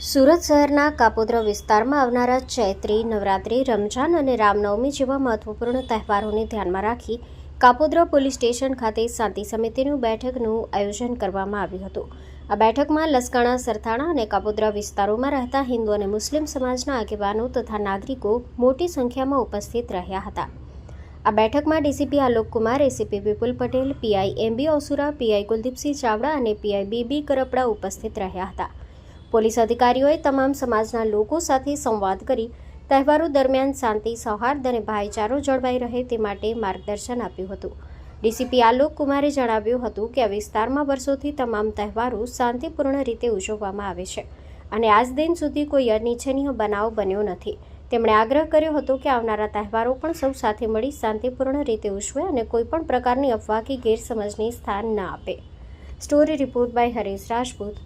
સુરત શહેરના કાપોદ્રા વિસ્તારમાં આવનારા ચૈત્રી નવરાત્રિ, રમઝાન અને રામનવમી જેવા મહત્વપૂર્ણ તહેવારોને ધ્યાનમાં રાખી કાપોદ્રા પોલીસ સ્ટેશન ખાતે શાંતિ સમિતિની બેઠકનું આયોજન કરવામાં આવ્યું હતું. આ બેઠકમાં લસકાણા, સરથાણા અને કાપોદ્રા વિસ્તારોમાં રહેતા હિન્દુ અને મુસ્લિમ સમાજના આગેવાનો તથા નાગરિકો મોટી સંખ્યામાં ઉપસ્થિત રહ્યા હતા. આ બેઠકમાં ડીસીપી આલોક કુમાર, એસીપી વિપુલ Patel, PI MB ઓસુરા, PI Kuldeepsinh Chavda અને પીઆઈ બીબી કરપડા ઉપસ્થિત રહ્યા હતા. પોલીસ અધિકારીઓએ તમામ સમાજના લોકો સાથે સંવાદ કરી તહેવારો દરમિયાન શાંતિ, સૌહાર્દ અને ભાઈચારો જળવાઈ રહે તે માટે માર્ગદર્શન આપ્યું હતું. ડીસીપી આલોક કુમારે જણાવ્યું હતું કે આ વિસ્તારમાં વર્ષોથી તમામ તહેવારો શાંતિપૂર્ણ રીતે ઉજવવામાં આવે છે અને આજ દિન સુધી કોઈ અનિચ્છનીય બનાવ બન્યો નથી. તેમણે આગ્રહ કર્યો હતો કે આવનારા તહેવારો પણ સૌ સાથે મળી શાંતિપૂર્ણ રીતે ઉજવે અને કોઈપણ પ્રકારની અફવા કે ગેરસમજને સ્થાન ન આપે. Story report by Harish Rajput,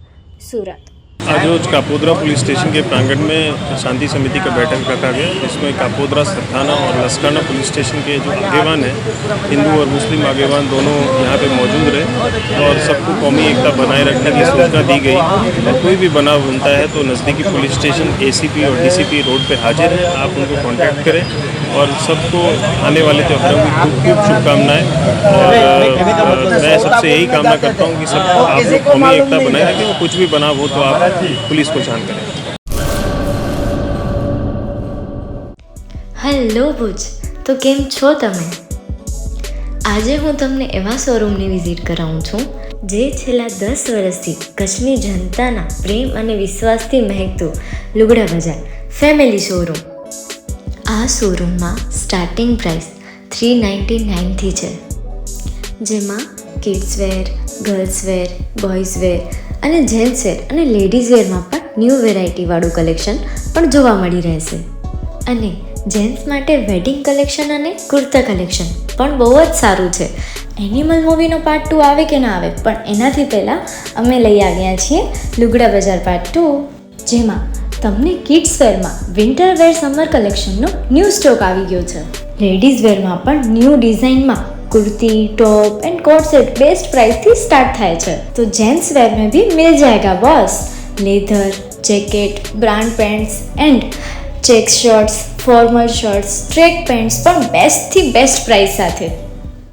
Surat. आज रोज कापोद्रा पुलिस स्टेशन के प्रांगण में शांति समिति का बैठक रखा गया, जिसमें कापोद्रा, सरथाना और लसकाना पुलिस स्टेशन के जो आगेवान हैं, हिंदू और मुस्लिम आगेवान दोनों यहाँ पे मौजूद रहे और सबको कौमी एकता बनाए रखने की सूचना दी गई। और कोई भी बनाव बनता है तो नज़दीकी पुलिस स्टेशन एसीपी और डीसीपी रोड पे हाजिर हैं, आप उनको कांटेक्ट करें और सबको आने वाले त्योहारों की खूब खूब शुभकामनाएं। और मैं सबसे यही कामना करता हूँ कि सबको आप लोग कौमी एकता बनाए रखें, कुछ भी बनाव हो तो आप पुलिस को जान करें। હેલો ભુજ, તો કેમ છો તમે? આજે હું તમને એવા શોરૂમની વિઝિટ કરાવું છું જે છેલ્લા 10 વર્ષથી કચ્છની જનતાના પ્રેમ અને વિશ્વાસથી મહેકતું લુગડા બજાર ફેમિલી શોરૂમ. આ શોરૂમમાં સ્ટાર્ટિંગ પ્રાઇસ 399થી છે, જેમાં kids wear, girls wear, boys wear અને જેન્ટ્સ વેર અને લેડીઝ વેરમાં પણ ન્યૂ વેરાયટીવાળું કલેક્શન પણ જોવા મળી રહેશે. અને જેન્ટ્સ માટે વેડિંગ કલેક્શન અને કુર્તા કલેક્શન પણ બહુ જ સારું છે. એનિમલ મૂવીનો પાર્ટ 2 આવે કે ના આવે, પણ એનાથી પહેલાં અમે લઈ આવ્યા છીએ લુગડા બજાર પાર્ટ 2, જેમાં તમને કિડ્સ વેરમાં વિન્ટર વેર સમર કલેક્શનનો ન્યૂ સ્ટોક આવી ગયો છે. લેડીઝ વેરમાં પણ ન્યૂ ડિઝાઇનમાં kurti, top and coat set best price थी स्टार्ट थाय छे. तो जेंट्स वेर में भी मिल जाएगा boss. Leather, jacket, brand pants and check shirts, formal shirts, track pants पर बेस्ट थी बेस्ट प्राइस साथे.